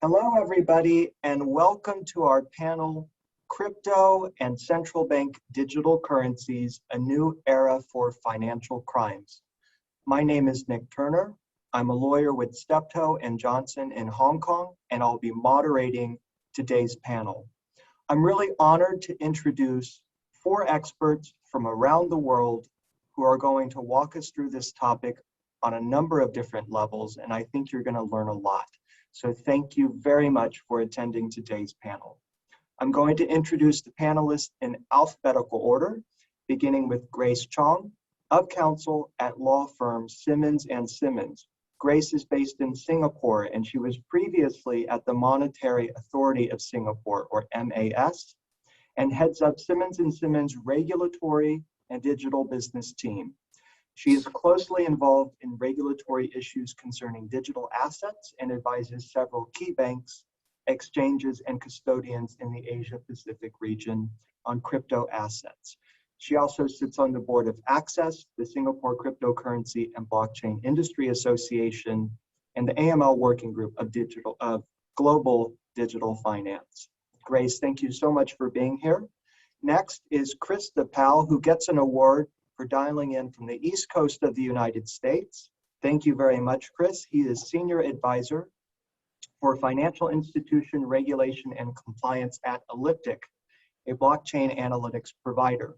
Hello, everybody, and welcome to our panel, Crypto and Central Bank Digital Currencies, a New Era for Financial Crimes. My name is Nick Turner. I'm a lawyer with Steptoe and Johnson in Hong Kong, and I'll be moderating today's panel. I'm really honored to introduce 4 experts from around the world who are going to walk us through this topic on a number of different levels, and I think you're going to learn a lot. So thank you very much for attending today's panel. I'm going to introduce the panelists in alphabetical order, beginning with Grace Chong of Counsel at law firm Simmons and Simmons. Grace is based in Singapore, and she was previously at the Monetary Authority of Singapore, or MAS, and heads up Simmons and Simmons regulatory and digital business team. She is closely involved in regulatory issues concerning digital assets and advises several key banks, exchanges, and custodians in the Asia-Pacific region on crypto assets. She also sits on the board of ACEBS, the Singapore Cryptocurrency and Blockchain Industry Association, and the AML Working Group of Global Digital Finance. Grace, thank you so much for being here. Next is Chris DePow, who gets an award for dialing in from the East Coast of the United States. Thank you very much, Chris. He is Senior Advisor for Financial Institution Regulation and Compliance at Elliptic, a blockchain analytics provider.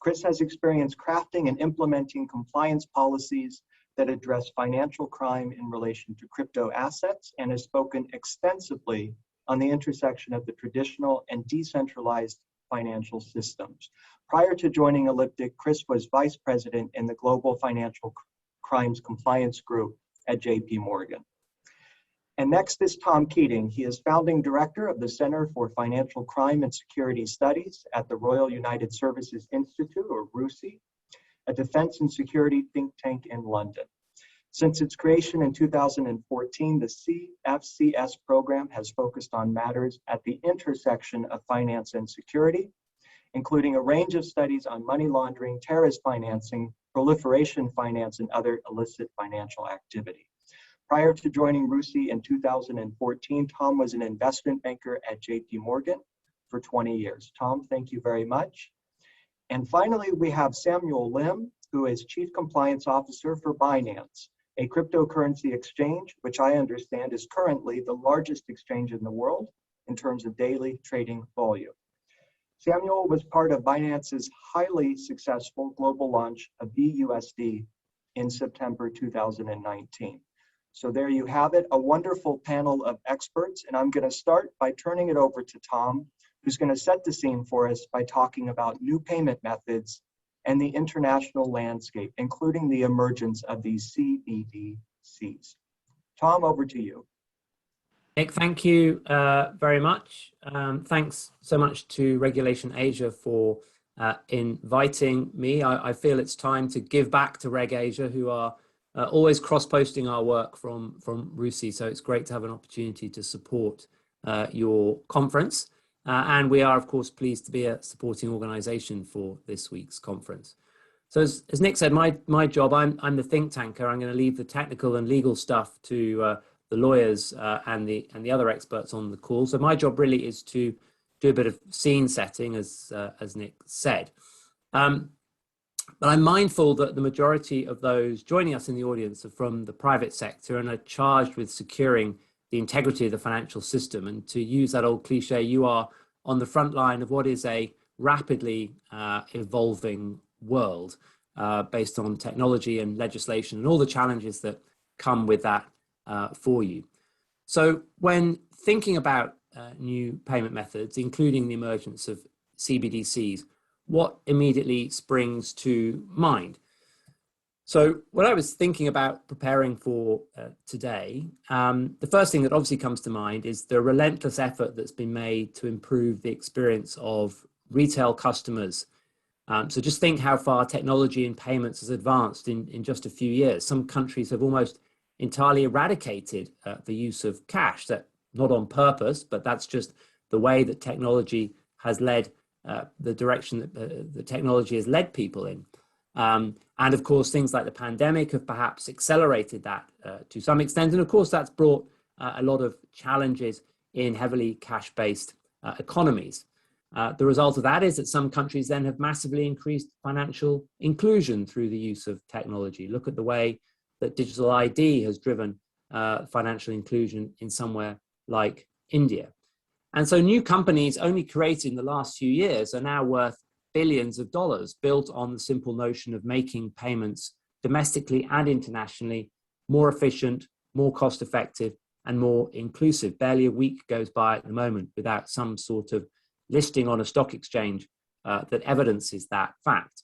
Chris has experience crafting and implementing compliance policies that address financial crime in relation to crypto assets and has spoken extensively on the intersection of the traditional and decentralized financial systems. Prior to joining Elliptic, Chris was Vice President in the Global Financial Crimes Compliance Group at JP Morgan. And next is Tom Keatinge. He is Founding Director of the Center for Financial Crime and Security Studies at the Royal United Services Institute, or RUSI, a defense and security think tank in London. Since its creation in 2014, the CFCS program has focused on matters at the intersection of finance and security, including a range of studies on money laundering, terrorist financing, proliferation finance, and other illicit financial activity. Prior to joining RUSI in 2014, Tom was an investment banker at JP Morgan for 20 years. Tom, thank you very much. And finally, we have Samuel Lim, who is Chief Compliance Officer for Binance, a cryptocurrency exchange, which I understand is currently the largest exchange in the world in terms of daily trading volume. Samuel was part of Binance's highly successful global launch of BUSD in September 2019. So there you have it, a wonderful panel of experts, and I'm going to start by turning it over to Tom, who's going to set the scene for us by talking about new payment methods and the international landscape, including the emergence of these CBDCs. Tom, over to you. Nick, thank you very much. Thanks so much to Regulation Asia for inviting me. I feel it's time to give back to Reg Asia, who are always cross-posting our work from RUSI, so it's great to have an opportunity to support your conference. And we are, of course, pleased to be a supporting organization for this week's conference. So as Nick said, my job, I'm the think tanker. I'm going to leave the technical and legal stuff to the lawyers and the other experts on the call. So my job really is to do a bit of scene setting, as Nick said. But I'm mindful that the majority of those joining us in the audience are from the private sector and are charged with securing the integrity of the financial system. And to use that old cliche, you are on the front line of what is a rapidly evolving world based on technology and legislation and all the challenges that come with that for you. So when thinking about new payment methods, including the emergence of CBDCs, what immediately springs to mind? So when I was thinking about preparing for today, the first thing that obviously comes to mind is the relentless effort that's been made to improve the experience of retail customers. So just think how far technology and payments has advanced in just a few years. Some countries have almost entirely eradicated the use of cash, that not on purpose, but that's just the way that technology has led the direction that the technology has led people in. And of course, things like the pandemic have perhaps accelerated that to some extent. And of course, that's brought a lot of challenges in heavily cash-based economies. The result of that is that some countries then have massively increased financial inclusion through the use of technology. Look at the way that digital ID has driven financial inclusion in somewhere like India. And so new companies only created in the last few years are now worth billions of dollars, built on the simple notion of making payments domestically and internationally more efficient, more cost effective, and more inclusive. Barely a week goes by at the moment without some sort of listing on a stock exchange that evidences that fact.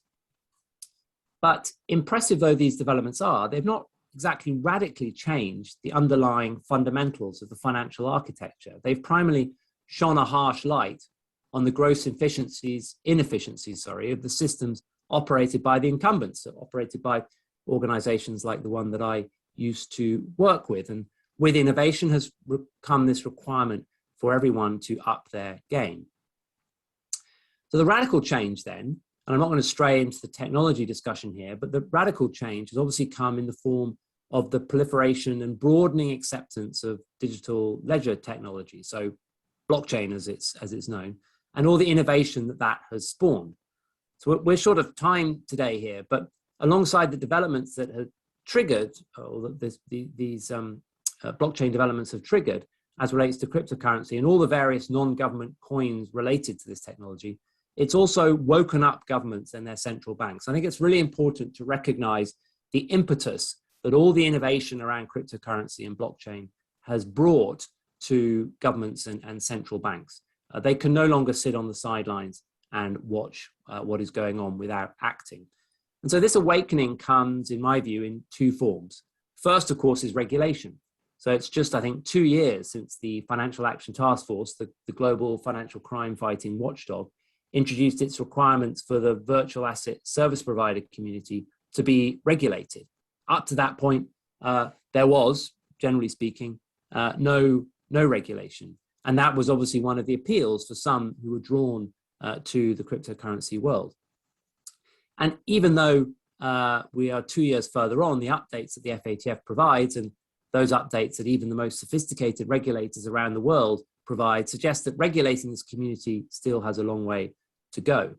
But impressive though these developments are, they've not exactly radically changed the underlying fundamentals of the financial architecture. They've primarily shone a harsh light on the gross inefficiencies of the systems operated by the incumbents, so operated by organizations like the one that I used to work with. And with innovation has come this requirement for everyone to up their game. So the radical change then, and I'm not going to stray into the technology discussion here, but the radical change has obviously come in the form of the proliferation and broadening acceptance of digital ledger technology, so blockchain as it's known, and all the innovation that has spawned. So we're short of time today here, but alongside the developments that have triggered, or that these blockchain developments have triggered as relates to cryptocurrency and all the various non-government coins related to this technology, it's also woken up governments and their central banks. I think it's really important to recognize the impetus that all the innovation around cryptocurrency and blockchain has brought to governments and central banks. They can no longer sit on the sidelines and watch what is going on without acting. And so this awakening comes, in my view, in two forms. First, of course, is regulation. So it's just, I think, 2 years since the Financial Action Task Force, the global financial crime fighting watchdog, introduced its requirements for the virtual asset service provider community to be regulated. Up to that point, there was, generally speaking, no regulation. And that was obviously one of the appeals for some who were drawn to the cryptocurrency world. And even though we are 2 years further on, the updates that the FATF provides and those updates that even the most sophisticated regulators around the world provide suggest that regulating this community still has a long way to go.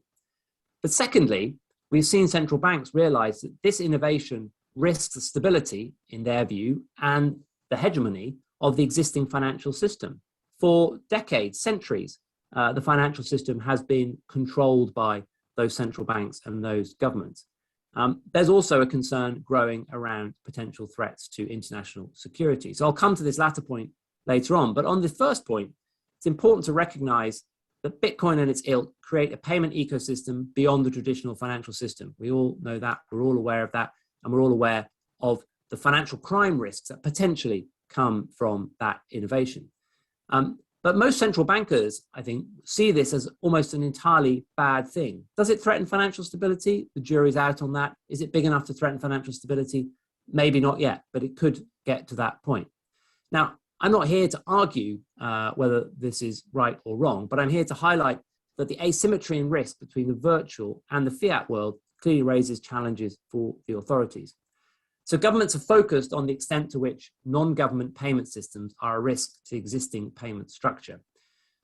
But secondly, we've seen central banks realize that this innovation risks the stability, in their view, and the hegemony of the existing financial system. For decades, centuries, the financial system has been controlled by those central banks and those governments. There's also a concern growing around potential threats to international security. So I'll come to this latter point later on. But on the first point, it's important to recognize that Bitcoin and its ilk create a payment ecosystem beyond the traditional financial system. We all know that, we're all aware of that, and we're all aware of the financial crime risks that potentially come from that innovation. But most central bankers, I think, see this as almost an entirely bad thing. Does it threaten financial stability? The jury's out on that. Is it big enough to threaten financial stability? Maybe not yet, but it could get to that point. Now, I'm not here to argue whether this is right or wrong, but I'm here to highlight that the asymmetry in risk between the virtual and the fiat world clearly raises challenges for the authorities. So governments are focused on the extent to which non-government payment systems are a risk to the existing payment structure.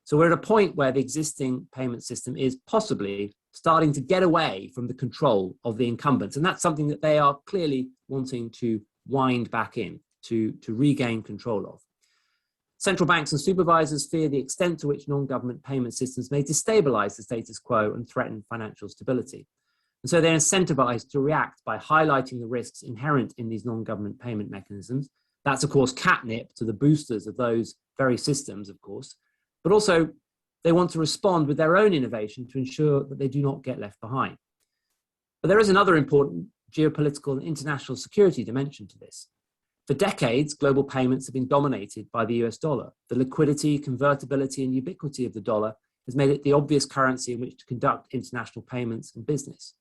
So we're at a point where the existing payment system is possibly starting to get away from the control of the incumbents. And that's something that they are clearly wanting to wind back in, to regain control of. Central banks and supervisors fear the extent to which non-government payment systems may destabilize the status quo and threaten financial stability. And so they're incentivized to react by highlighting the risks inherent in these non-government payment mechanisms. That's, of course, catnip to the boosters of those very systems, of course. But also, they want to respond with their own innovation to ensure that they do not get left behind. But there is another important geopolitical and international security dimension to this. For decades, global payments have been dominated by the US dollar. The liquidity, convertibility, and ubiquity of the dollar has made it the obvious currency in which to conduct international payments and business.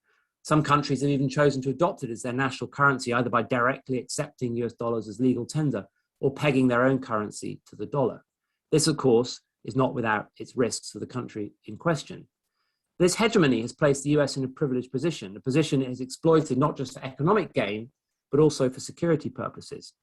Some countries have even chosen to adopt it as their national currency, either by directly accepting US dollars as legal tender or pegging their own currency to the dollar. This, of course, is not without its risks for the country in question. This hegemony has placed the US in a privileged position, a position it has exploited not just for economic gain, but also for security purposes.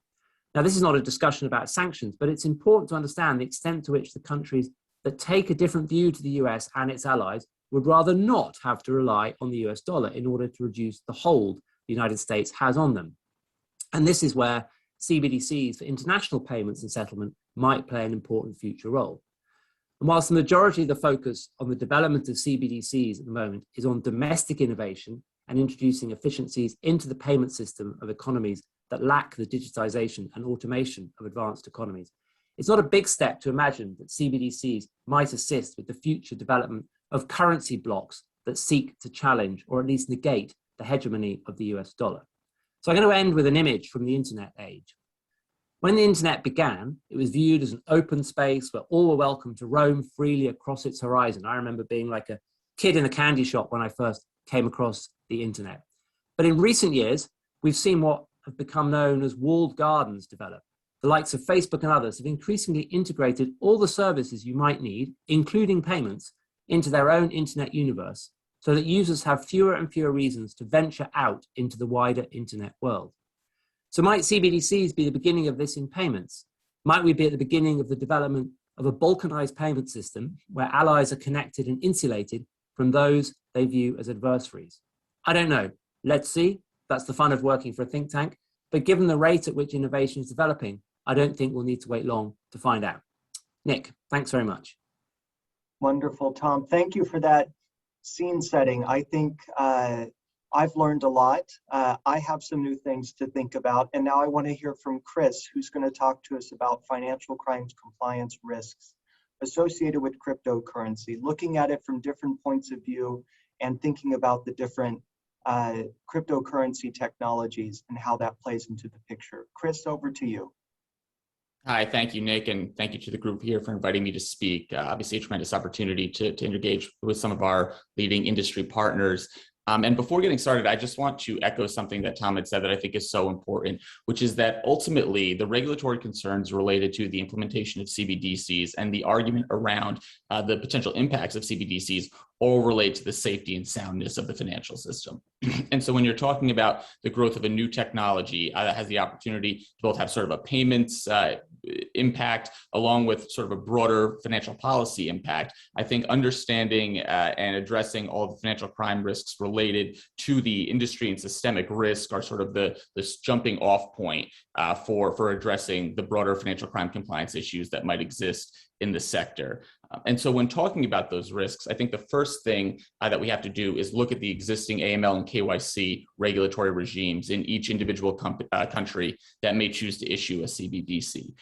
Now, this is not a discussion about sanctions, but it's important to understand the extent to which the countries that take a different view to the US and its allies would rather not have to rely on the US dollar in order to reduce the hold the United States has on them. And this is where CBDCs for international payments and settlement might play an important future role. And whilst the majority of the focus on the development of CBDCs at the moment is on domestic innovation and introducing efficiencies into the payment system of economies that lack the digitization and automation of advanced economies, it's not a big step to imagine that CBDCs might assist with the future development of currency blocks that seek to challenge or at least negate the hegemony of the US dollar. So I'm going to end with an image from the internet age. When the internet began, it was viewed as an open space where all were welcome to roam freely across its horizon. I remember being like a kid in a candy shop when I first came across the internet. But in recent years, we've seen what have become known as walled gardens develop. The likes of Facebook and others have increasingly integrated all the services you might need, including payments, into their own internet universe, so that users have fewer and fewer reasons to venture out into the wider internet world. So might CBDCs be the beginning of this in payments? Might we be at the beginning of the development of a balkanized payment system where allies are connected and insulated from those they view as adversaries? I don't know. Let's see. That's the fun of working for a think tank. But given the rate at which innovation is developing, I don't think we'll need to wait long to find out. Nick, thanks very much. Wonderful, Tom. Thank you for that scene setting. I think I've learned a lot. I have some new things to think about. And now I want to hear from Chris, who's going to talk to us about financial crimes compliance risks associated with cryptocurrency, looking at it from different points of view and thinking about the different cryptocurrency technologies and how that plays into the picture. Chris, over to you. Hi, thank you, Nick, and thank you to the group here for inviting me to speak. Obviously, a tremendous opportunity to engage with some of our leading industry partners. And before getting started, I just want to echo something that Tom had said that I think is so important, which is that ultimately the regulatory concerns related to the implementation of CBDCs and the argument around the potential impacts of CBDCs all relate to the safety and soundness of the financial system. And so when you're talking about the growth of a new technology that has the opportunity to both have sort of a payments impact along with sort of a broader financial policy impact, I think understanding and addressing all the financial crime risks related to the industry and systemic risk are sort of this jumping off point for addressing the broader financial crime compliance issues that might exist in the sector. And so when talking about those risks, I think the first thing that we have to do is look at the existing AML and KYC regulatory regimes in each individual country that may choose to issue a CBDC.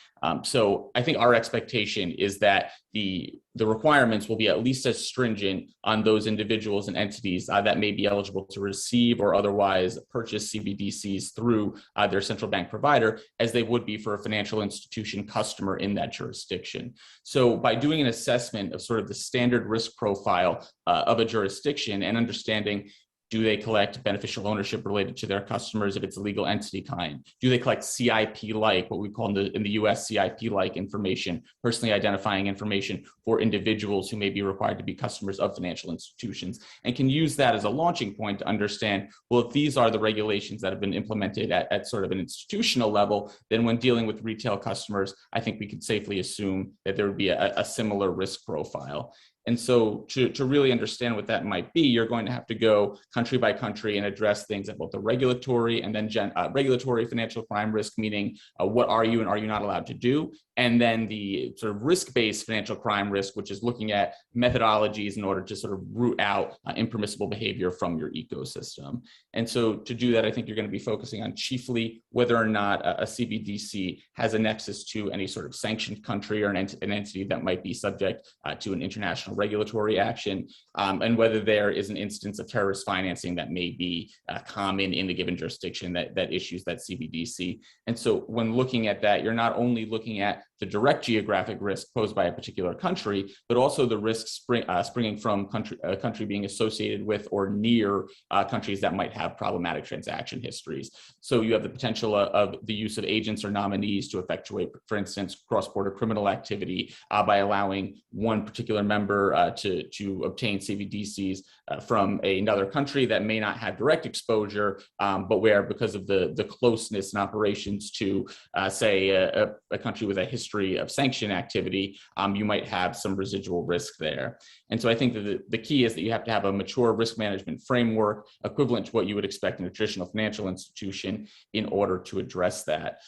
So I think our expectation is that the requirements will be at least as stringent on those individuals and entities that may be eligible to receive or otherwise purchase CBDCs through their central bank provider as they would be for a financial institution customer in that jurisdiction. So by doing an assessment of sort of the standard risk profile of a jurisdiction and understanding, do they collect beneficial ownership related to their customers if it's a legal entity kind? Do they collect CIP-like, what we call in the US CIP-like information, personally identifying information for individuals who may be required to be customers of financial institutions, and can use that as a launching point to understand, well, if these are the regulations that have been implemented at sort of an institutional level, then when dealing with retail customers, I think we could safely assume that there would be a similar risk profile. And so to really understand what that might be, you're going to have to go country by country and address things at both the regulatory and then regulatory financial crime risk, meaning what are you and are you not allowed to do? And then the sort of risk-based financial crime risk, which is looking at methodologies in order to sort of root out impermissible behavior from your ecosystem. And so to do that, I think you're going to be focusing on chiefly whether or not a CBDC has a nexus to any sort of sanctioned country or an entity that might be subject to an international regulatory action, and whether there is an instance of terrorist financing that may be common in the given jurisdiction that issues that CBDC. And so when looking at that, you're not only looking at the direct geographic risk posed by a particular country, but also the risks springing from a country being associated with or near countries that might have problematic transaction histories. So you have the potential of the use of agents or nominees to effectuate, for instance, cross-border criminal activity by allowing one particular member to obtain CBDCs from another country that may not have direct exposure, but where, because of the closeness and operations to, say, a country with a history of sanction activity, you might have some residual risk there. And so I think that the key is that you have to have a mature risk management framework equivalent to what you would expect in a traditional financial institution in order to address that.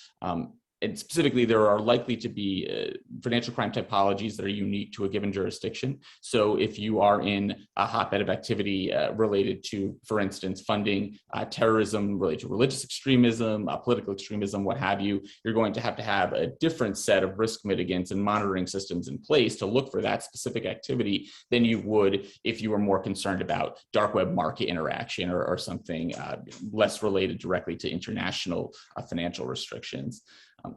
And specifically, there are likely to be financial crime typologies that are unique to a given jurisdiction. So if you are in a hotbed of activity related to, for instance, funding terrorism related to religious extremism, political extremism, what have you, you're going to have a different set of risk mitigants and monitoring systems in place to look for that specific activity than you would if you were more concerned about dark web market interaction or something less related directly to international financial restrictions.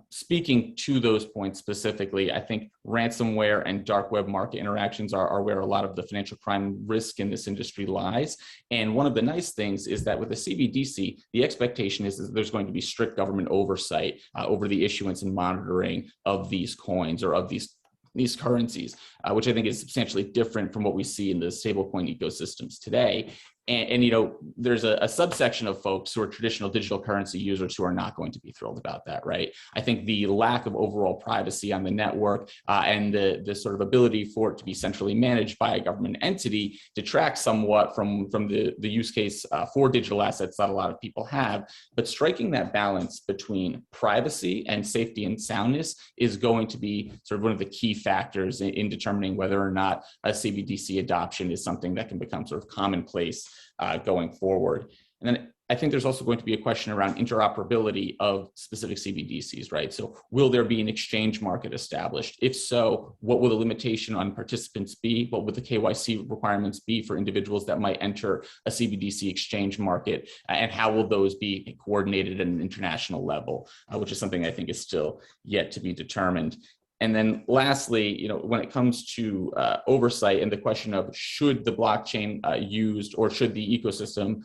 Speaking to those points specifically, I think ransomware and dark web market interactions are where a lot of the financial crime risk in this industry lies. And one of the nice things is that with the CBDC, the expectation is that there's going to be strict government oversight over the issuance and monitoring of these coins or of these currencies, which I think is substantially different from what we see in the stablecoin ecosystems today. And you know, there's a subsection of folks who are traditional digital currency users who are not going to be thrilled about that, right? I think the lack of overall privacy on the network and the sort of ability for it to be centrally managed by a government entity detracts somewhat from the use case for digital assets that a lot of people have. But striking that balance between privacy and safety and soundness is going to be sort of one of the key factors in determining whether or not a CBDC adoption is something that can become sort of commonplace going forward. And then I think there's also going to be a question around interoperability of specific CBDCs, right? So will there be an exchange market established? If so, what will the limitation on participants be? What would the KYC requirements be for individuals that might enter a CBDC exchange market? And how will those be coordinated at an international level, which is something I think is still yet to be determined. And then lastly, you know, when it comes to oversight and the question of should the blockchain used or should the ecosystem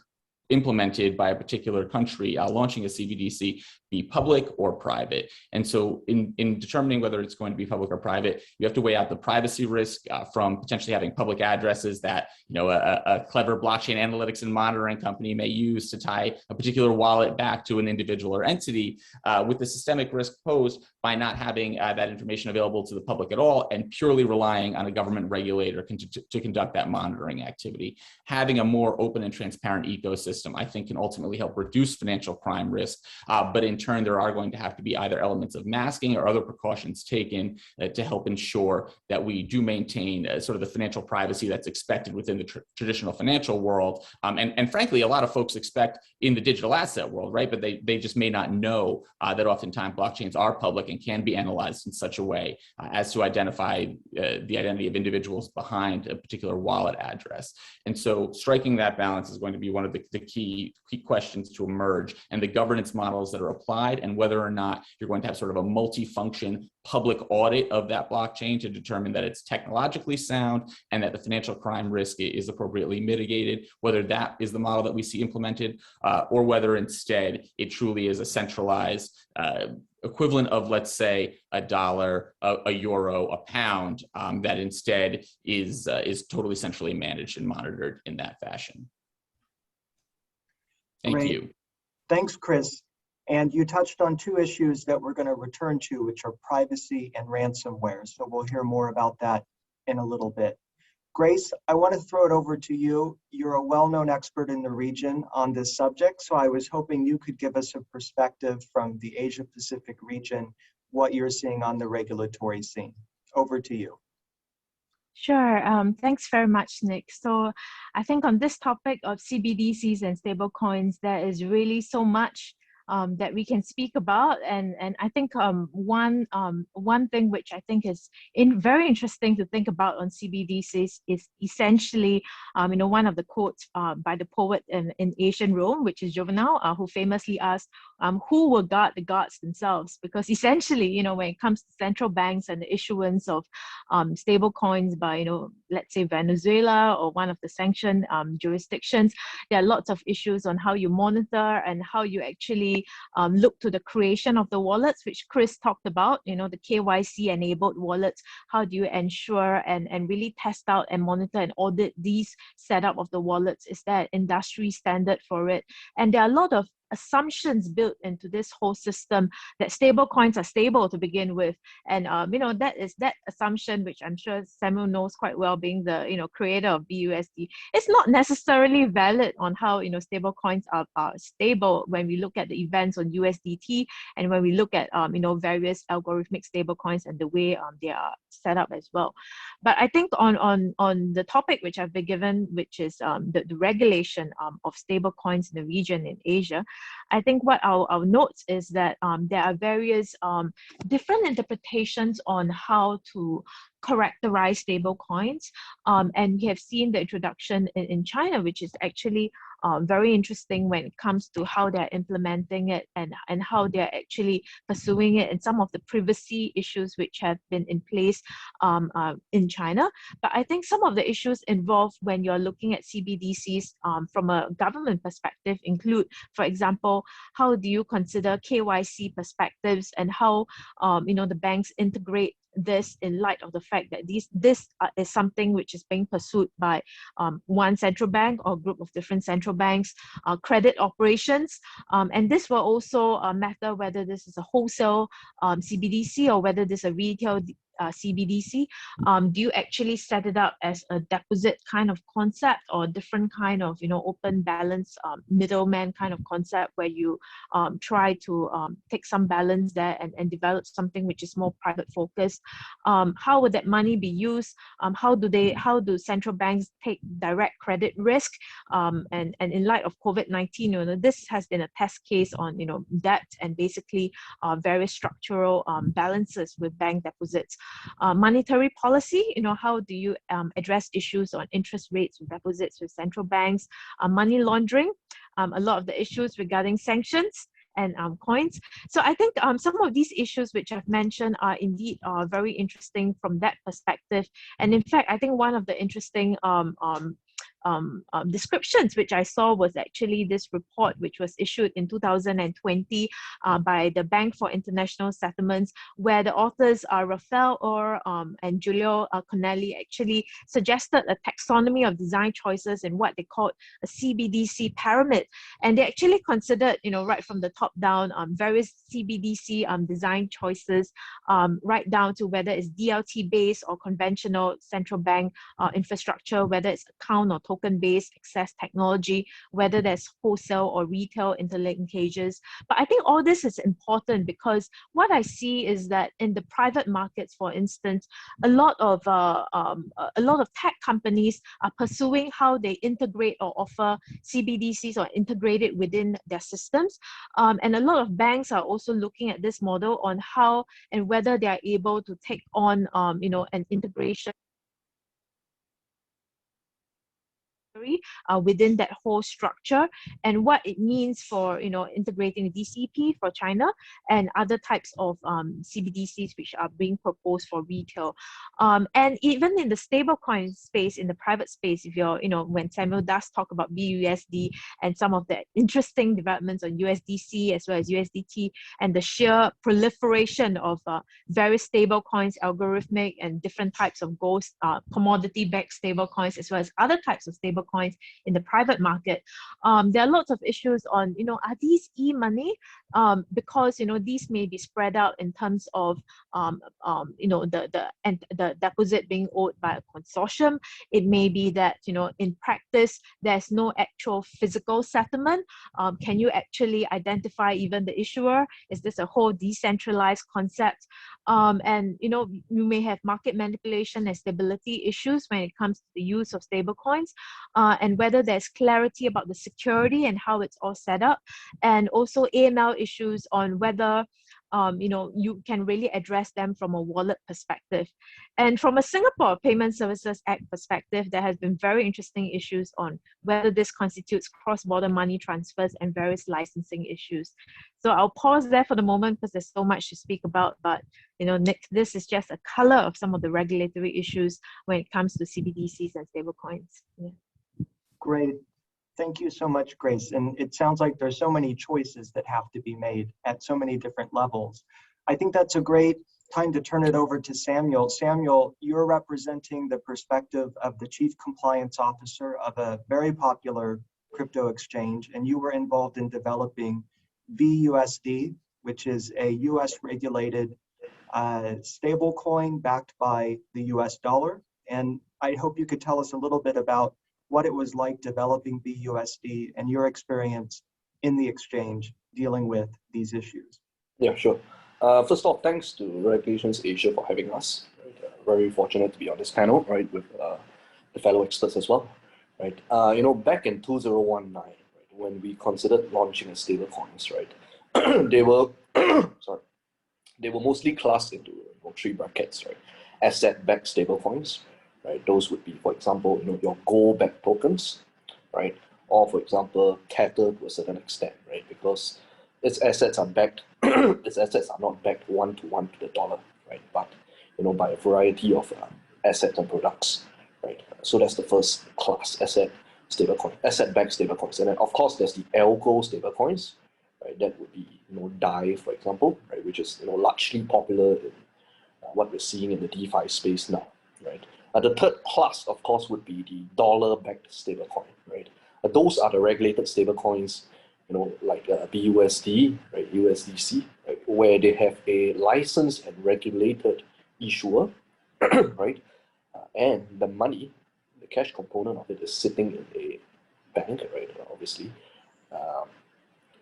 implemented by a particular country launching a CBDC be public or private. And so in determining whether it's going to be public or private, you have to weigh out the privacy risk from potentially having public addresses that, you know, a clever blockchain analytics and monitoring company may use to tie a particular wallet back to an individual or entity, with the systemic risk posed by not having that information available to the public at all and purely relying on a government regulator to conduct that monitoring activity. Having a more open and transparent ecosystem, I think, can ultimately help reduce financial crime risk, but in turn, there are going to have to be either elements of masking or other precautions taken to help ensure that we do maintain sort of the financial privacy that's expected within the traditional financial world. And frankly, a lot of folks expect in the digital asset world, right? But they just may not know that oftentimes blockchains are public and can be analyzed in such a way as to identify the identity of individuals behind a particular wallet address. And so striking that balance is going to be one of the key questions to emerge, and the governance models that are applied, and whether or not you're going to have sort of a multi-function public audit of that blockchain to determine that it's technologically sound and that the financial crime risk is appropriately mitigated, whether that is the model that we see implemented, or whether instead it truly is a centralized equivalent of, let's say, $1, a euro, a pound, that instead is totally centrally managed and monitored in that fashion. Thank you. Thanks, Chris. And you touched on two issues that we're going to return to, which are privacy and ransomware. So we'll hear more about that in a little bit. Grace, I want to throw it over to you. You're a well-known expert in the region on this subject, so I was hoping you could give us a perspective from the Asia-Pacific region, what you're seeing on the regulatory scene. Over to you. Sure. Thanks very much, Nick. So I think on this topic of CBDCs and stablecoins, there is really so much that we can speak about, and I think one thing which I think is very interesting to think about on CBDCs is essentially one of the quotes by the poet in ancient Rome, which is Juvenal, who famously asked who will guard the gods themselves, because essentially when it comes to central banks and the issuance of stable coins by let's say Venezuela or one of the sanctioned jurisdictions, there are lots of issues on how you monitor and how you actually look to the creation of the wallets, which Chris talked about, the KYC enabled wallets. How do you ensure and really test out and monitor and audit these setup of the wallets? Is there an industry standard for it? And there are a lot of assumptions built into this whole system that stable coins are stable to begin with, and that is that assumption, which I'm sure Samuel knows quite well, being the creator of BUSD. It's not necessarily valid on how stable coins are stable when we look at the events on USDT, and when we look at various algorithmic stable coins and the way they are set up as well. But I think on the topic which I've been given, which is the regulation of stable coins in the region in Asia, I think what I'll note is that there are various different interpretations on how to characterize stable coins, and we have seen the introduction in China, which is actually very interesting when it comes to how they're implementing it and how they're actually pursuing it, and some of the privacy issues which have been in place in China. But I think some of the issues involved when you're looking at CBDCs from a government perspective include, for example, how do you consider KYC perspectives, and how the banks integrate this in light of the fact that this is something which is being pursued by one central bank or group of different central banks, credit operations, and this will also matter whether this is a wholesale CBDC or whether this is a retail CBDC. Do you actually set it up as a deposit kind of concept, or a different kind of open balance middleman kind of concept, where you try to take some balance there and develop something which is more private focused? How would that money be used? How do central banks take direct credit risk? And in light of COVID-19, this has been a test case on debt and basically various structural balances with bank deposits. Monetary policy, how do you address issues on interest rates with deposits with central banks? Money laundering, a lot of the issues regarding sanctions and coins. So I think some of these issues which I've mentioned are indeed very interesting from that perspective. And in fact, I think one of the interesting descriptions which I saw was actually this report which was issued in 2020 by the Bank for International Settlements, where the authors Rafael Orr and Giulio Cornelli actually suggested a taxonomy of design choices in what they called a CBDC pyramid. And they actually considered, right from the top down, various CBDC design choices, right down to whether it's DLT based or conventional central bank infrastructure, whether it's account or token-based access technology, whether there's wholesale or retail interlinkages. But I think all this is important because what I see is that in the private markets, for instance, a lot of tech companies are pursuing how they integrate or offer CBDCs or integrate it within their systems. And a lot of banks are also looking at this model on how and whether they are able to take on an integration within that whole structure, and what it means for integrating DCP for China and other types of CBDCs which are being proposed for retail, and even in the stablecoin space, in the private space, if you're when Samuel does talk about BUSD and some of the interesting developments on USDC as well as USDT and the sheer proliferation of various stablecoins, algorithmic and different types of gold commodity-backed stablecoins, as well as other types of stablecoins in the private market. There are lots of issues on, are these e-money? Because, these may be spread out in terms of, the deposit being owed by a consortium. It may be that, in practice, there's no actual physical settlement. Can you actually identify even the issuer? Is this a whole decentralized concept? And you may have market manipulation and stability issues when it comes to the use of stablecoins, and whether there's clarity about the security and how it's all set up, and also AML issues on whether you can really address them from a wallet perspective. And from a Singapore Payment Services Act perspective, there has been very interesting issues on whether this constitutes cross-border money transfers and various licensing issues. So I'll pause there for the moment because there's so much to speak about, but Nick, this is just a color of some of the regulatory issues when it comes to CBDCs and stablecoins. Yeah. Great. Thank you so much, Grace. And it sounds like there's so many choices that have to be made at so many different levels. I think that's a great time to turn it over to Samuel. Samuel, you're representing the perspective of the Chief Compliance Officer of a very popular crypto exchange, and you were involved in developing VUSD, which is a US regulated stable coin backed by the US dollar. And I hope you could tell us a little bit about what it was like developing BUSD and your experience in the exchange dealing with these issues. Yeah, sure. First off, thanks to Regulations Asia for having us. Right? Very fortunate to be on this panel, right, with the fellow experts as well. Right? Back in 2019, right, when we considered launching a stablecoins, right, they were they were mostly classed into three brackets, right? Asset-backed stablecoins. Right, those would be, for example, your gold-backed tokens, right, or for example, Tether to a certain extent, right, because its assets are backed, its assets are not backed one-to-one to the dollar, right, but by a variety of assets and products, right. So that's the first class, asset-backed stablecoins, and then of course there's the algo stablecoins, right. That would be DAI, for example, right, which is largely popular in what we're seeing in the DeFi space now, right. The third class, of course, would be the dollar-backed stablecoin, right? Those are the regulated stablecoins, like BUSD, right, USDC, right, where they have a licensed and regulated issuer, right? And the money, the cash component of it is sitting in a bank, right? Obviously,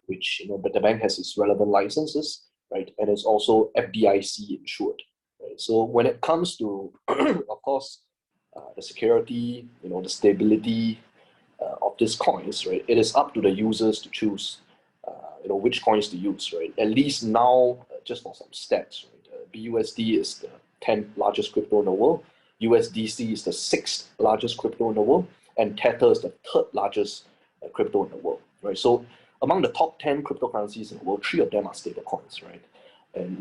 which but the bank has its relevant licenses, right? And it's also FDIC insured. Right? So when it comes to, of course, the security, the stability of these coins, right? It is up to the users to choose, which coins to use, right? At least now, just for some stats, right? BUSD is the 10th largest crypto in the world. USDC is the 6th largest crypto in the world, and Tether is the 3rd largest crypto in the world, right? So among the top 10 cryptocurrencies in the world, 3 of them are stable coins, right? And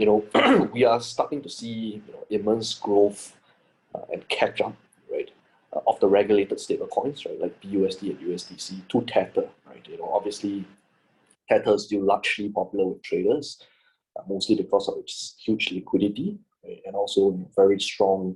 we are starting to see immense growth and catch up, right, of the regulated stable coins, right, like BUSD and USDC to Tether, right? Obviously, Tether is still largely popular with traders, mostly because of its huge liquidity, right, and also very strong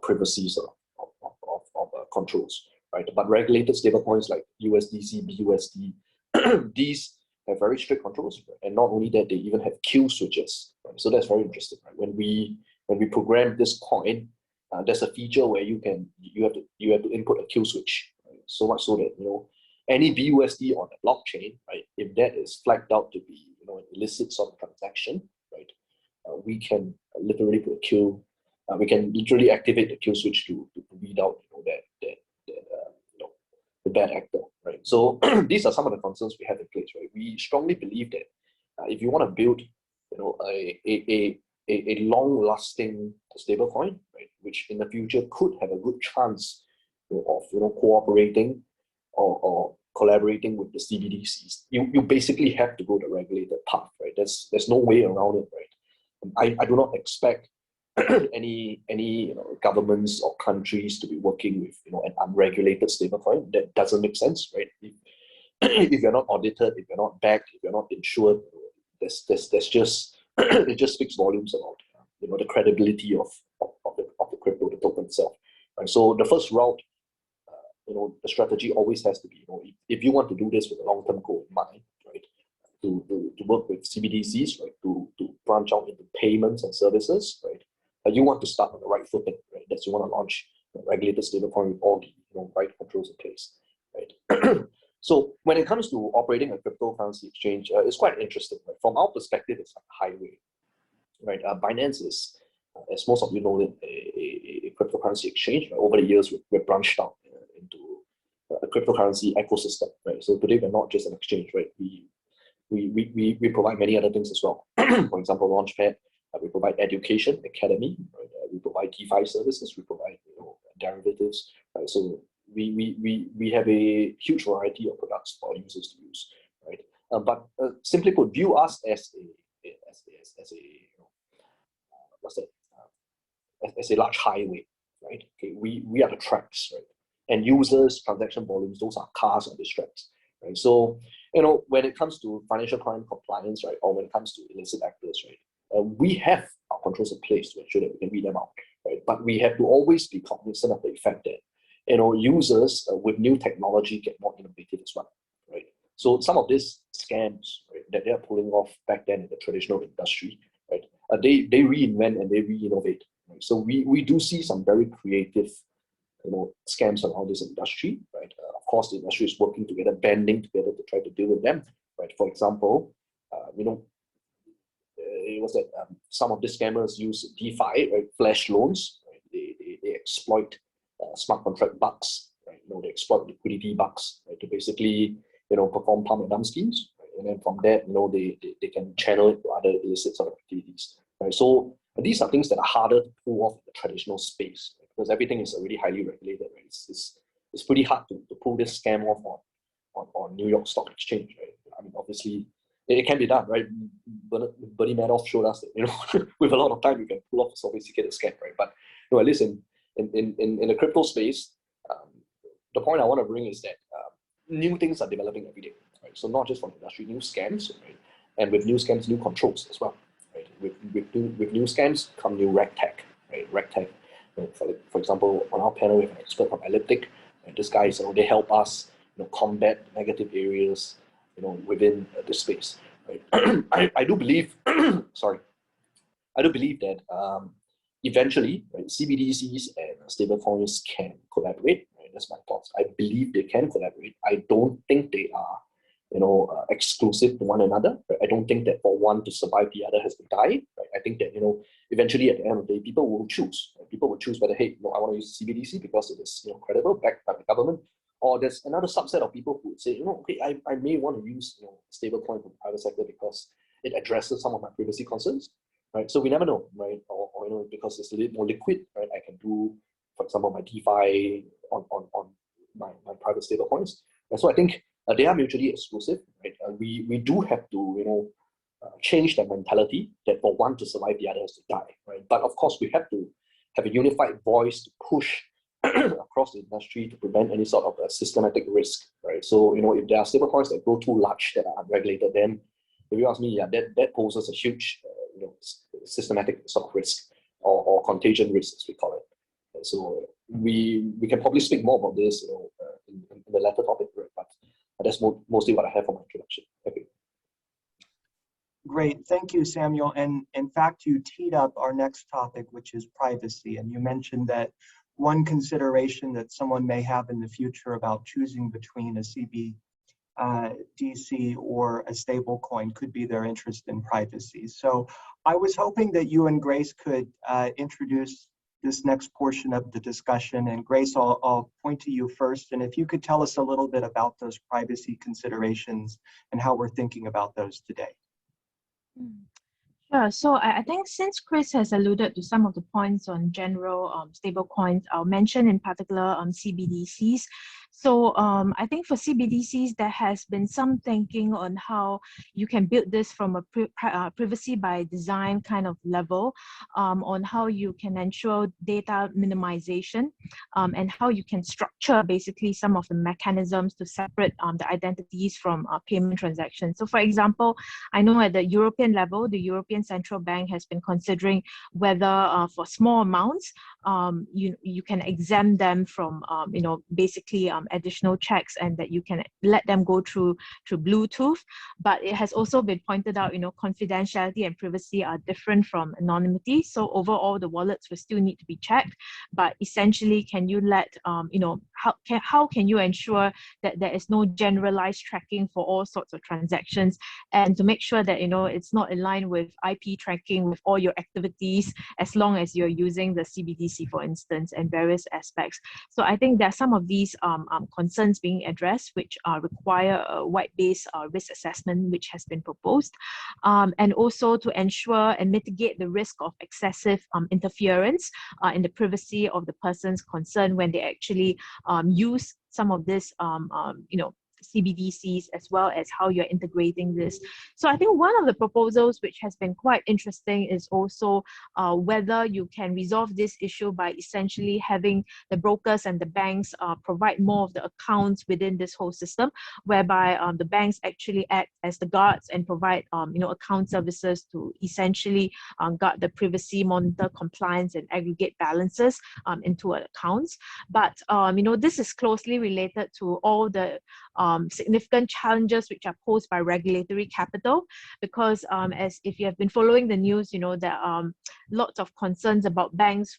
privacy of controls, right? But regulated stablecoins like USDC, BUSD, these have very strict controls, right? And not only that, they even have kill switches, right? So that's very interesting, right? When we program this coin, there's a feature where you have to input a kill switch, right? So much so that any BUSD on the blockchain, right, if that is flagged out to be an illicit sort of transaction, right, we can literally put a kill. We can literally activate the kill switch to weed out the bad actor, right? So these are some of the concerns we have in place, right? We strongly believe that if you want to build a long-lasting stablecoin, right, which in the future could have a good chance of cooperating or collaborating with the CBDCs, you basically have to go the regulated path, right? There's no way around it, right? I do not expect any governments or countries to be working with an unregulated stablecoin. That doesn't make sense, right? If you're not audited, if you're not backed, if you're not insured, there's just it just speaks volumes about the credibility of the crypto, the token itself. Right? So the first route, the strategy always has to be, if you want to do this with a long-term goal in mind, right, to work with CBDCs, right, to branch out into payments and services, right, you want to start on the right footing, right? That's you want to launch a regulated stablecoin with all the right controls in place, right? So when it comes to operating a cryptocurrency exchange, it's quite interesting. Right? From our perspective, it's a highway, right? Binance is As most of you know, a cryptocurrency exchange. Right? Over the years, we've branched out into a cryptocurrency ecosystem. Right? So today, we're not just an exchange. Right? We provide many other things as well. For example, Launchpad. We provide education, academy. Right? We provide DeFi services. We provide derivatives. Right? So we have a huge variety of products for our users to use. Right? But simply put, view us as a what's that? As a large highway, right? Okay, we are the tracks, right? And users, transaction volumes, those are cars on these tracks, right? So, when it comes to financial crime compliance, right, or when it comes to illicit actors, right, we have our controls in place to ensure that we can weed them out, right? But we have to always be cognizant of the effect that, users with new technology get more innovative as well, right? So some of these scams, right, that they're pulling off back then in the traditional industry, right, they reinvent and they re-innovate. Right? So we do see some very creative, scams around this industry, right? Of course, the industry is working together, banding together to try to deal with them, right? For example, some of the scammers use DeFi, right? Flash loans, right? They exploit smart contract bugs, right? They exploit liquidity bugs, right? To basically, perform pump and dump schemes, right? And then from that, they can channel it to other illicit sort of activities, right? So these are things that are harder to pull off in the traditional space, right? Because everything is already highly regulated, right? It's pretty hard to pull this scam off on New York Stock Exchange, right? I mean, obviously, it can be done, right? Bernie Madoff showed us that, with a lot of time, you can pull off a sophisticated scam, right? But at least in the crypto space, the point I want to bring is that new things are developing every day, right? So not just from the industry, new scams, right? And with new scams, new controls as well, right? With new scams come new RegTech, right? RegTech, for example, on our panel, we have an expert from Elliptic, and this guy, they help us, combat negative areas, within the space, right? I do believe, sorry, I do believe that eventually, right, CBDCs and stablecoins can collaborate. Right? That's my thoughts. I believe they can collaborate. I don't think they are, exclusive to one another. Right? I don't think that for one to survive, the other has to die. Right? I think that eventually at the end of the day, people will choose. Right? People will choose whether, hey, I want to use CBDC because it is credible, backed by the government. Or there's another subset of people who would say, okay, I may want to use stablecoin from the private sector because it addresses some of my privacy concerns, right? So we never know, right? Or because it's a little more liquid, right? I can do, for example, my DeFi on my private stablecoins. And so I think they are mutually exclusive, right? We do have to change that mentality that for one to survive, the other has to die, right? But of course, we have to have a unified voice to push across the industry to prevent any sort of a systematic risk, right? So, if there are stablecoins that grow too large that are unregulated, then if you ask me, that poses a huge, systematic sort of risk or contagion risk, as we call it. So we can probably speak more about this, in the latter topic, right? But that's mostly what I have for my introduction. Thank you. Great, thank you, Samuel. And in fact, you teed up our next topic, which is privacy. And you mentioned that one consideration that someone may have in the future about choosing between a CBDC or a stable coin could be their interest in privacy. So I was hoping that you and Grace could introduce this next portion of the discussion. And Grace, I'll point to you first. And if you could tell us a little bit about those privacy considerations and how we're thinking about those today. Sure. So I think since Chris has alluded to some of the points on general stable coins, I'll mention in particular CBDCs. So I think for CBDCs, there has been some thinking on how you can build this from a privacy by design kind of level, on how you can ensure data minimization, and how you can structure basically some of the mechanisms to separate the identities from payment transactions. So for example, I know at the European level, the European Central Bank has been considering whether for small amounts, you can exempt them from basically additional checks, and that you can let them go through Bluetooth. But it has also been pointed out, confidentiality and privacy are different from anonymity. So overall, the wallets will still need to be checked. But essentially, can you let how can you ensure that there is no generalized tracking for all sorts of transactions, and to make sure that it's not in line with IP tracking with all your activities, as long as you're using the CBDC, for instance, and various aspects. So I think there are some of these concerns being addressed, which require a wide-based risk assessment, which has been proposed, and also to ensure and mitigate the risk of excessive interference in the privacy of the persons concerned when they actually use some of this CBDCs, as well as how you're integrating this. So I think one of the proposals which has been quite interesting is also whether you can resolve this issue by essentially having the brokers and the banks provide more of the accounts within this whole system, whereby the banks actually act as the guards and provide account services to essentially guard the privacy, monitor compliance, and aggregate balances into accounts. But this is closely related to all the significant challenges which are posed by regulatory capital, because as if you have been following the news, there are lots of concerns about banks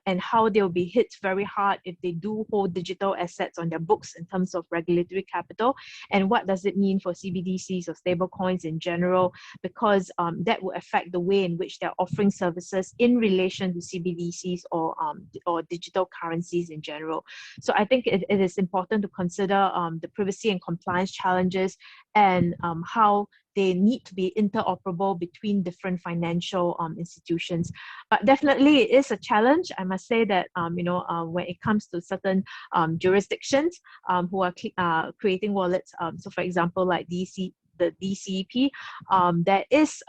and how they'll be hit very hard if they do hold digital assets on their books in terms of regulatory capital. And what does it mean for CBDCs or stable coins in general, because that will affect the way in which they're offering services in relation to CBDCs or digital currencies in general. So I think it is important to consider the privacy and compliance challenges, and how they need to be interoperable between different financial institutions. But definitely it is a challenge. I must say that when it comes to certain jurisdictions who are creating wallets, so for example like the DCEP, there is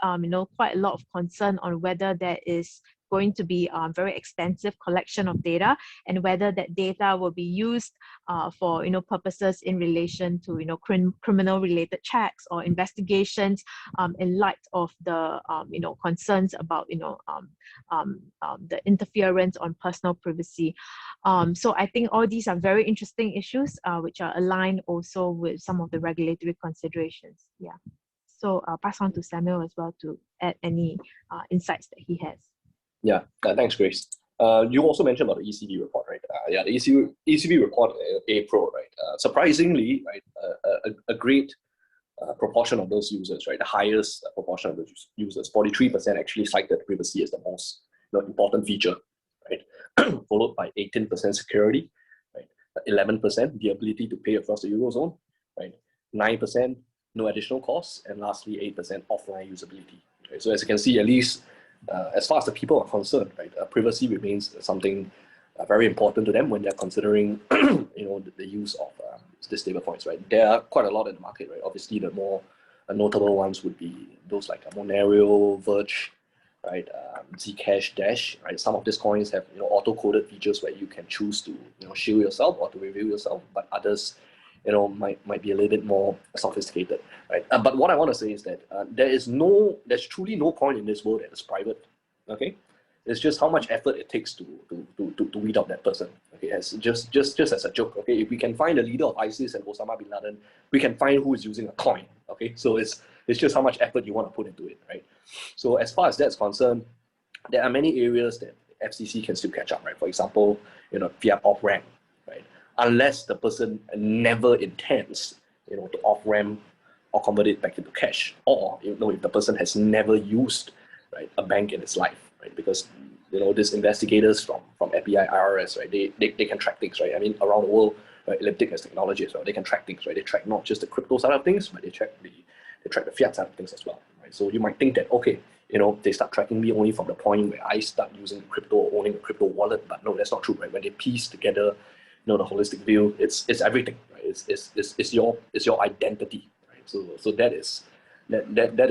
quite a lot of concern on whether there is going to be a very extensive collection of data, and whether that data will be used for purposes in relation to criminal related checks or investigations, in light of the concerns about the interference on personal privacy. So I think all these are very interesting issues which are aligned also with some of the regulatory considerations. Yeah. So I'll pass on to Samuel as well to add any insights that he has. Yeah, thanks, Grace. You also mentioned about the ECB report, right? Yeah, the ECB report in April, right? Surprisingly, right, a great proportion of those users, right, the highest proportion of those users, 43% actually cited privacy as the most important feature, right? Followed by 18% security, right? 11% the ability to pay across the Eurozone, right? 9% no additional costs, and lastly 8% offline usability. Right? So as you can see, at least as far as the people are concerned, right, privacy remains something very important to them when they're considering, the use of the stable coins, right? There are quite a lot in the market, right? Obviously, the more notable ones would be those like Monero, Verge, right? Zcash, Dash, right? Some of these coins have auto-coded features where you can choose to shield yourself or to reveal yourself, but others might be a little bit more sophisticated, right? But what I want to say is that there's truly no coin in this world that is private, okay? It's just how much effort it takes to weed out that person, okay? As just as a joke, okay? If we can find the leader of ISIS and Osama bin Laden, we can find who is using a coin, okay? So it's just how much effort you want to put into it, right? So as far as that's concerned, there are many areas that FCC can still catch up, right? For example, via off-ramp, right? Unless the person never intends, to off-ramp or convert it back into cash, or if the person has never used, right, a bank in its life, right? Because these investigators from FBI, IRS, right, they can track things, right? I mean, around the world, right, Elliptic has technology as well. They can track things, right? They track not just the crypto side of things, but they track the fiat side of things as well, right? So you might think that, okay, they start tracking me only from the point where I start using crypto or owning a crypto wallet, but no, that's not true, right? When they piece together the holistic view, it's everything, right? It's your identity, right? So that is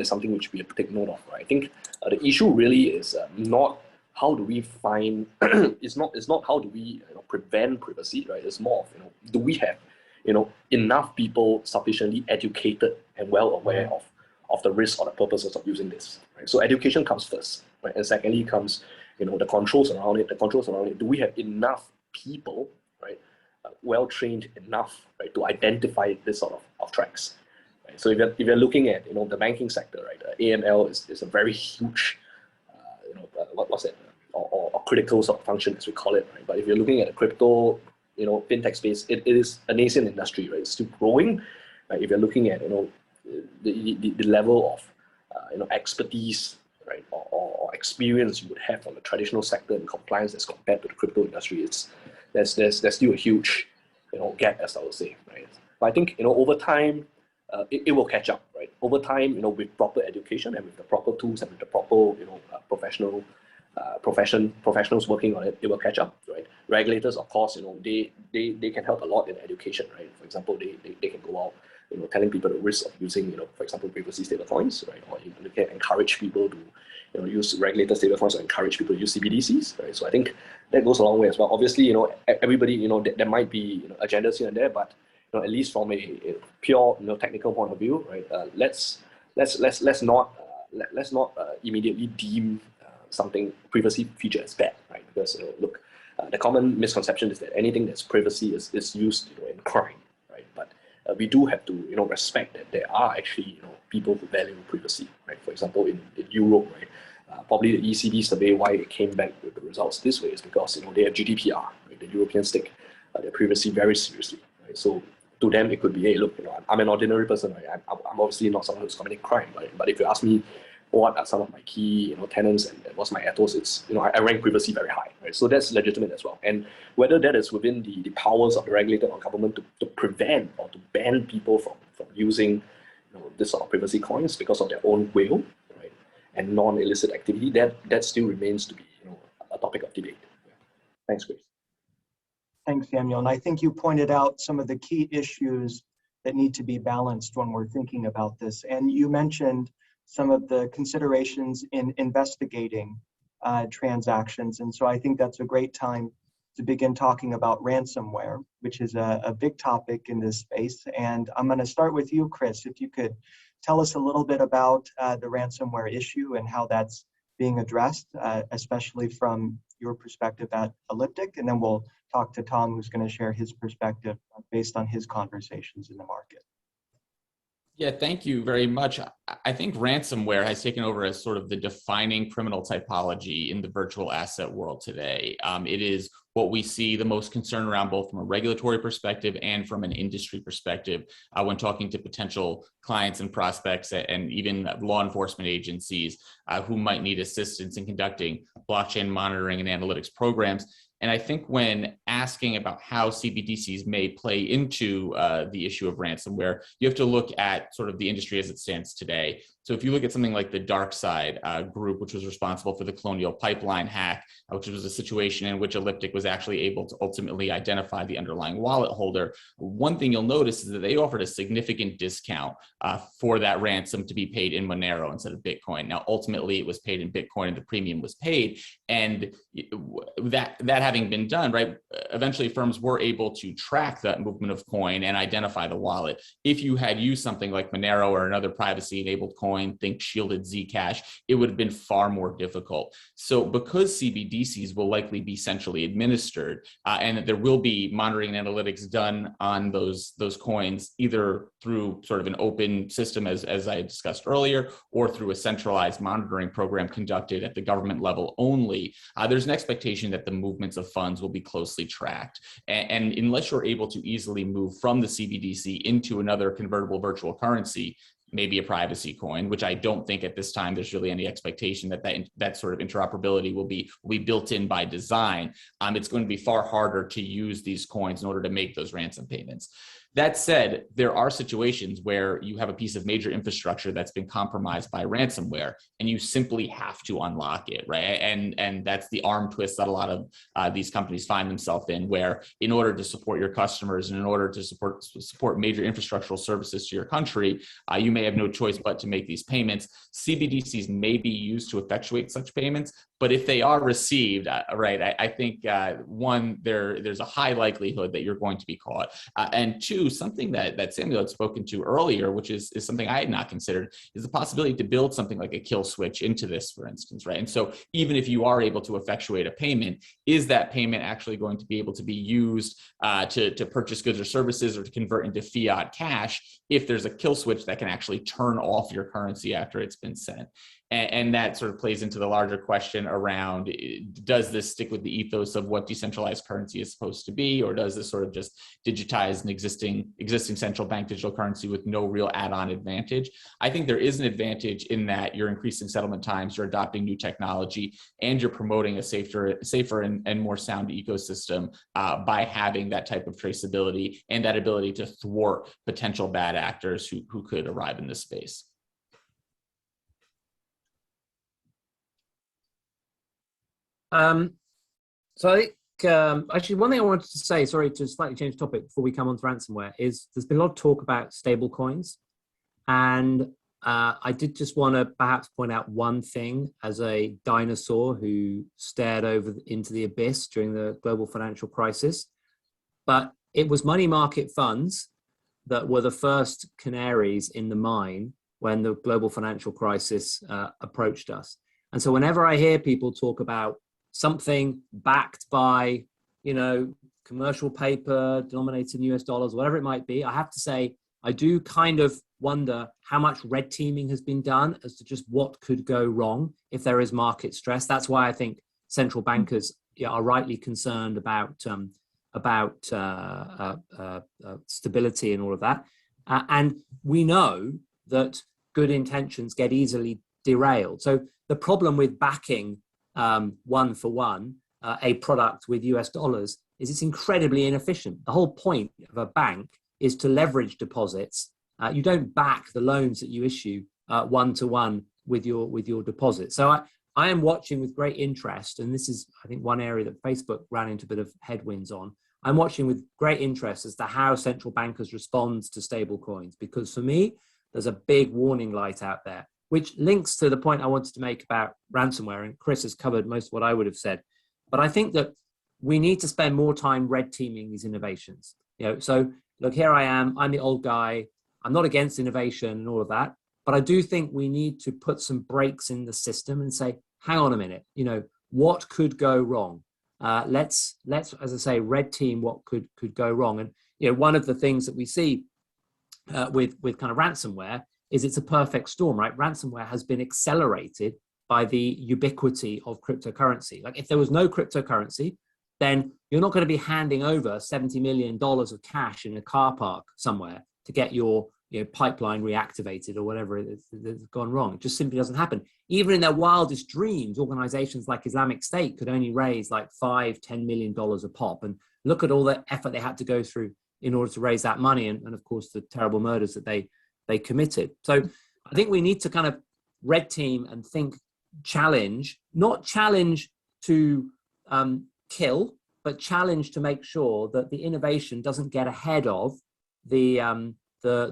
something which we have to take note of, right? I think the issue really is not how do we find it's not how do we prevent privacy, right? It's more of do we have enough people sufficiently educated and well aware of the risks or the purposes of using this, right? So education comes first, right? And secondly comes the controls around it. Do we have enough people, right, well trained enough, right, to identify this sort of threats? Right? So if you're looking at the banking sector, right, AML is a very huge, what's that, or critical sort of function as we call it, right? But if you're looking at the crypto, fintech space, it is a nascent industry, right? It's still growing. Right? If you're looking at the level of expertise, right, or experience you would have from the traditional sector in compliance as compared to the crypto industry, there's still a huge gap, as I would say, right? But I think over time it will catch up, right? Over time, with proper education and with the proper tools and with the proper professionals working on it, it will catch up, right? Regulators, of course, they can help a lot in education, right? For example, they can go out, telling people the risk of using, for example, privacy stablecoins, right? Or they can encourage people to, use regulated stablecoins, or encourage people to use CBDCs, right? So I think that goes a long way as well. Obviously, everybody, there might be agendas here and there, but at least from a pure technical point of view, right? Let's not immediately deem something privacy feature as bad, right? Because look, the common misconception is that anything that's privacy is used in crime, right? But we do have to respect that there are actually people who value privacy, right? For example, in Europe, right? Probably the ECB survey, why it came back with the results this way is because they have GDPR, right? The Europeans take their privacy very seriously, right? So to them it could be, hey, look, I'm an ordinary person, right? I'm obviously not someone who's committing crime, right? But if you ask me what are some of my key tenants and what's my ethos, it's I rank privacy very high, right? So that's legitimate as well. And whether that is within the powers of the regulator or government to prevent or to ban people from using this sort of privacy coins because of their own will, right, and non-illicit activity, that still remains to be a topic of debate. Yeah. Thanks, Grace. Thanks, Samuel. And I think you pointed out some of the key issues that need to be balanced when we're thinking about this. And you mentioned some of the considerations in investigating transactions. And so I think that's a great time to begin talking about ransomware, which is a big topic in this space. And I'm going to start with you, Chris, if you could tell us a little bit about the ransomware issue and how that's being addressed, especially from your perspective at Elliptic. And then we'll talk to Tom, who's going to share his perspective based on his conversations in the market. Yeah, thank you very much. I think ransomware has taken over as sort of the defining criminal typology in the virtual asset world today. It is what we see the most concern around, both from a regulatory perspective and from an industry perspective, when talking to potential clients and prospects and even law enforcement agencies who might need assistance in conducting blockchain monitoring and analytics programs. And I think when asking about how CBDCs may play into the issue of ransomware, you have to look at sort of the industry as it stands today. So if you look at something like the DarkSide group, which was responsible for the Colonial Pipeline hack, which was a situation in which Elliptic was actually able to ultimately identify the underlying wallet holder, one thing you'll notice is that they offered a significant discount for that ransom to be paid in Monero instead of Bitcoin. Now, ultimately, it was paid in Bitcoin and the premium was paid. And that having been done, right, eventually firms were able to track that movement of coin and identify the wallet. If you had used something like Monero or another privacy-enabled coin, think shielded Zcash, it would have been far more difficult. So because CBDCs will likely be centrally administered and that there will be monitoring and analytics done on those coins, either through sort of an open system, as I discussed earlier, or through a centralized monitoring program conducted at the government level only, there's an expectation that the movements of funds will be closely tracked. And unless you're able to easily move from the CBDC into another convertible virtual currency, maybe a privacy coin, which I don't think at this time there's really any expectation that sort of interoperability will be built in by design, it's going to be far harder to use these coins in order to make those ransom payments. That said, there are situations where you have a piece of major infrastructure that's been compromised by ransomware, and you simply have to unlock it, right? And that's the arm twist that a lot of these companies find themselves in, where in order to support your customers and in order to support major infrastructural services to your country, you may have no choice but to make these payments. CBDCs may be used to effectuate such payments, But if they are received, right, I think one, there's a high likelihood that you're going to be caught. And two, something that Samuel had spoken to earlier, which is something I had not considered, is the possibility to build something like a kill switch into this, for instance, right? And so even if you are able to effectuate a payment, is that payment actually going to be able to be used to purchase goods or services or to convert into fiat cash if there's a kill switch that can actually turn off your currency after it's been sent? And that sort of plays into the larger question around, does this stick with the ethos of what decentralized currency is supposed to be, or does this sort of just digitize an existing central bank digital currency with no real add-on advantage? I think there is an advantage in that you're increasing settlement times, you're adopting new technology, and you're promoting a safer and more sound ecosystem by having that type of traceability and that ability to thwart potential bad actors who could arrive in this space. So I think actually one thing I wanted to say, sorry to slightly change the topic before we come on to ransomware, is there's been a lot of talk about stable coins, and I did just want to perhaps point out one thing as a dinosaur who stared into the abyss during the global financial crisis. But it was money market funds that were the first canaries in the mine when the global financial crisis approached us. And so whenever I hear people talk about something backed by, commercial paper denominated in US dollars, whatever it might be, I have to say, I do kind of wonder how much red teaming has been done as to just what could go wrong if there is market stress. That's why I think central bankers are rightly concerned about stability and all of that. And we know that good intentions get easily derailed. So the problem with backing one for one a product with US dollars is it's incredibly inefficient. The whole point of a bank is to leverage deposits. You don't back the loans that you issue one to one with your deposit. So I am watching with great interest, and this is, I think, one area that Facebook ran into a bit of headwinds on. I'm watching with great interest as to how central bankers respond to stable coins, because for me, there's a big warning light out there, which links to the point I wanted to make about ransomware, and Chris has covered most of what I would have said. But I think that we need to spend more time red teaming these innovations. So look, here I am, I'm the old guy, I'm not against innovation and all of that, but I do think we need to put some brakes in the system and say, hang on a minute, what could go wrong? Let's, as I say, red team what could go wrong. And one of the things that we see with kind of ransomware is it's a perfect storm, right? Ransomware has been accelerated by the ubiquity of cryptocurrency. Like if there was no cryptocurrency, then you're not going to be handing over $70 million of cash in a car park somewhere to get your pipeline reactivated or whatever that's gone wrong. It just simply doesn't happen. Even in their wildest dreams, organizations like Islamic State could only raise like $5-10 million a pop. And look at all the effort they had to go through in order to raise that money. And of course, the terrible murders that they committed. So I think we need to kind of red team and think challenge, not challenge to kill, but challenge to make sure that the innovation doesn't get ahead of the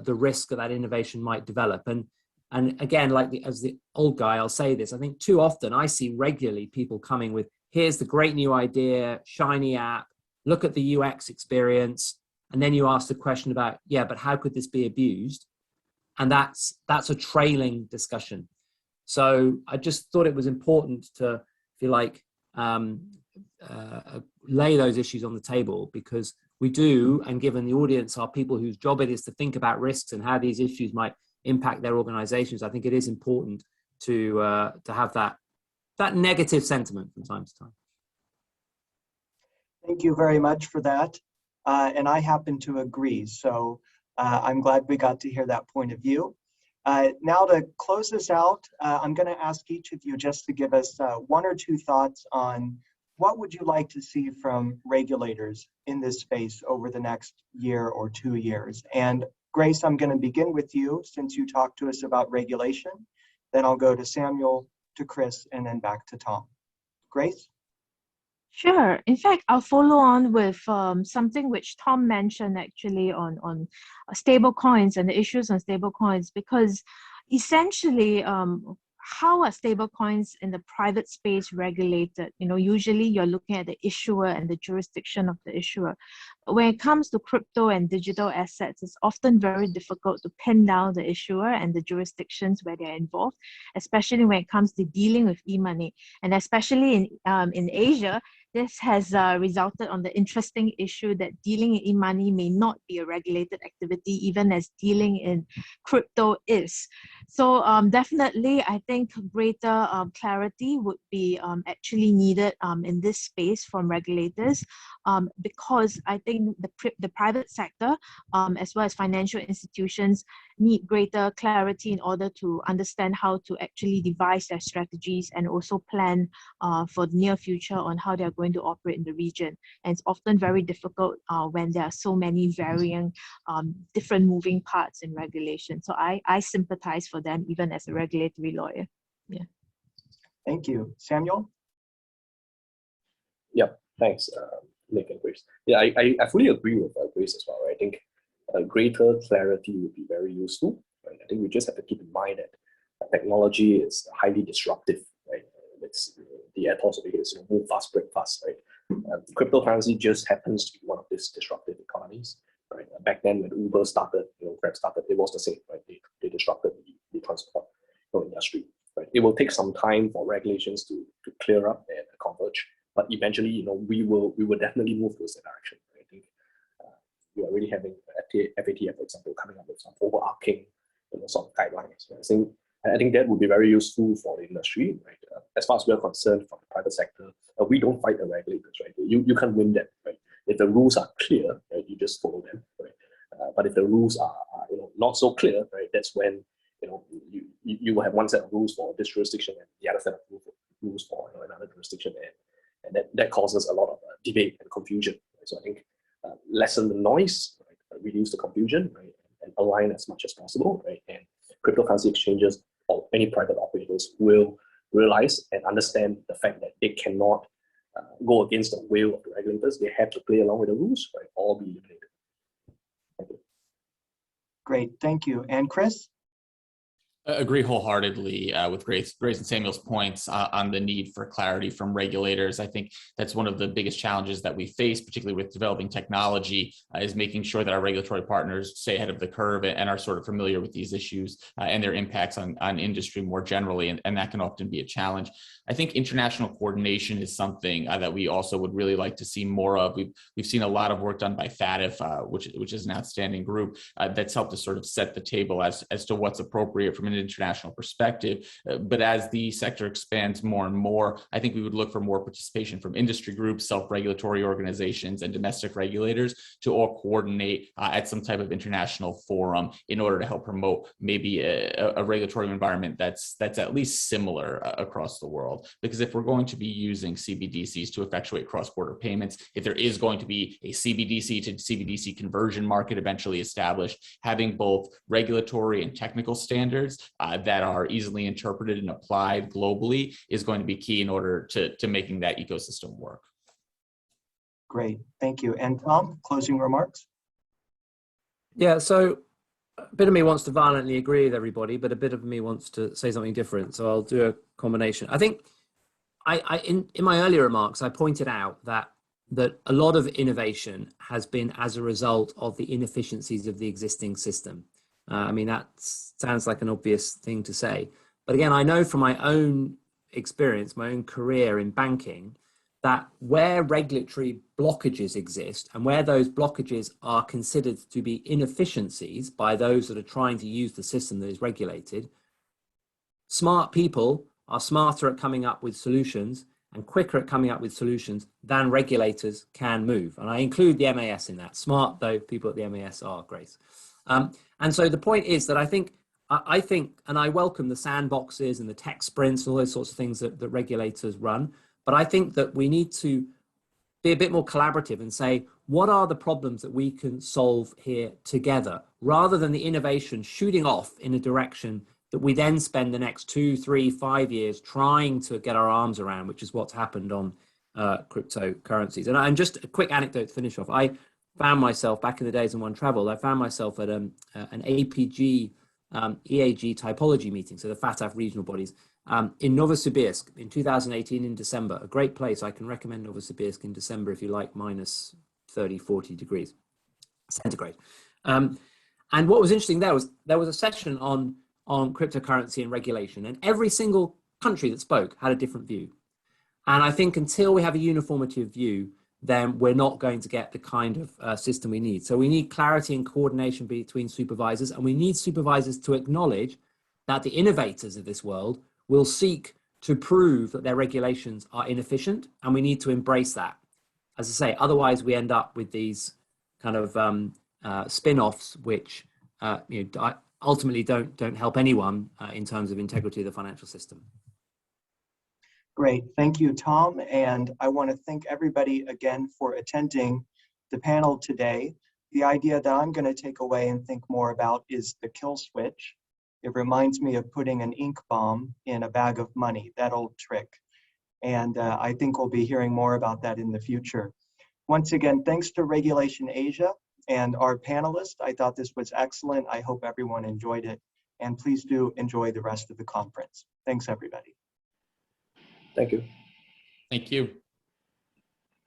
risk that innovation might develop. And again, as the old guy, I'll say this, I think too often I see regularly people coming with, here's the great new idea, shiny app, look at the UX experience. And then you ask the question about, yeah, but how could this be abused? And that's a trailing discussion. So I just thought it was important to, if you like, lay those issues on the table, because we do, and given the audience are people whose job it is to think about risks and how these issues might impact their organizations, I think it is important to have that negative sentiment from time to time. Thank you very much for that. And I happen to agree. So I'm glad we got to hear that point of view. Now to close this out, I'm going to ask each of you just to give us one or two thoughts on what would you like to see from regulators in this space over the next year or 2 years? And Grace, I'm going to begin with you since you talked to us about regulation. Then I'll go to Samuel, to Chris, and then back to Tom. Grace? Sure. In fact, I'll follow on with something which Tom mentioned actually on stable coins and the issues on stable coins, because essentially how are stablecoins in the private space regulated? Usually you're looking at the issuer and the jurisdiction of the issuer. But when it comes to crypto and digital assets, it's often very difficult to pin down the issuer and the jurisdictions where they're involved, especially when it comes to dealing with e-money. And especially in Asia, this has resulted on the interesting issue that dealing in e-money may not be a regulated activity, even as dealing in crypto is. So definitely, I think greater clarity would be actually needed in this space from regulators, because I think the private sector, as well as financial institutions, need greater clarity in order to understand how to actually devise their strategies and also plan for the near future on how they're going to operate in the region. And it's often very difficult when there are so many varying different moving parts in regulation. So I sympathize for them even as a regulatory lawyer. Yeah. Thank you. Samuel? Yeah, thanks, Nick and Grace. Yeah, I fully agree with Grace as well. Right? I think greater clarity would be very useful. Right? I think we just have to keep in mind that technology is highly disruptive. Right? It's the ethos of it is move fast, break fast. Right? Cryptocurrency just happens to be one of these disruptive economies. Right? Back then, when Uber started, Grab started, it was the same. Right? They disrupted the transport industry. Right? It will take some time for regulations to clear up and converge, but eventually, we will definitely move towards that direction. I think we are already having FATF, for example, coming up with some overarching, sort of guidelines. Right? I think that would be very useful for the industry. Right? As far as we are concerned, from the private sector, we don't fight the regulators. Right? You can't win that. Right? If the rules are clear, right, you just follow them. Right? But if the rules are not so clear, right, that's when you will have one set of rules for this jurisdiction and the other set of rules for another jurisdiction, and that causes a lot of debate and confusion. Right? So I think lessen the noise, right, reduce the confusion, right, and align as much as possible, right, and cryptocurrency exchanges or any private operators will realize and understand the fact that they cannot go against the will of the regulators. They have to play along with the rules, right, or be eliminated. Thank you. Great, thank you. And Chris? Agree wholeheartedly with Grace and Samuel's points on the need for clarity from regulators. I think that's one of the biggest challenges that we face, particularly with developing technology, is making sure that our regulatory partners stay ahead of the curve and are sort of familiar with these issues and their impacts on industry more generally, and that can often be a challenge. I think international coordination is something that we also would really like to see more of. We've seen a lot of work done by FATF, which is an outstanding group that's helped to sort of set the table as to what's appropriate from an international perspective. But as the sector expands more and more, I think we would look for more participation from industry groups, self-regulatory organizations, and domestic regulators to all coordinate at some type of international forum in order to help promote maybe a regulatory environment that's at least similar across the world. Because if we're going to be using CBDCs to effectuate cross-border payments, if there is going to be a CBDC to CBDC conversion market eventually established, having both regulatory and technical standards that are easily interpreted and applied globally is going to be key in order to making that ecosystem work. Great, thank you. And Tom, closing remarks? Yeah, so a bit of me wants to violently agree with everybody, but a bit of me wants to say something different. So I'll do a combination. I think in my earlier remarks, I pointed out that a lot of innovation has been as a result of the inefficiencies of the existing system. I mean, that sounds like an obvious thing to say. But again, I know from my own experience, my own career in banking, that where regulatory blockages exist and where those blockages are considered to be inefficiencies by those that are trying to use the system that is regulated, smart people are smarter at coming up with solutions and quicker at coming up with solutions than regulators can move. And I include the MAS in that. Smart, though, people at the MAS are, Grace. And so the point is that I think, and I welcome the sandboxes and the tech sprints and all those sorts of things that regulators run. But I think that we need to be a bit more collaborative and say, what are the problems that we can solve here together, rather than the innovation shooting off in a direction that we then spend the next 2, 3, 5 years trying to get our arms around, which is what's happened on cryptocurrencies. And just a quick anecdote to finish off. I found myself back in the days in One Travel, I found myself at an APG EAG typology meeting, so the FATF regional bodies. in Novosibirsk in 2018 in December, a great place. I can recommend Novosibirsk in December if you like minus 30, 40 degrees centigrade. And what was interesting there was a session on cryptocurrency and regulation, and every single country that spoke had a different view. And I think until we have a uniformity of view, then we're not going to get the kind of system we need. So we need clarity and coordination between supervisors, and we need supervisors to acknowledge that the innovators of this world will seek to prove that their regulations are inefficient, and we need to embrace that. As I say, otherwise we end up with these kind of spin-offs which ultimately don't help anyone in terms of integrity of the financial system. Great, thank you, Tom. And I want to thank everybody again for attending the panel today. The idea that I'm going to take away and think more about is the kill switch. It reminds me of putting an ink bomb in a bag of money, that old trick. And I think we'll be hearing more about that in the future. Once again, thanks to Regulation Asia and our panelists. I thought this was excellent. I hope everyone enjoyed it. And please do enjoy the rest of the conference. Thanks, everybody. Thank you. Thank you.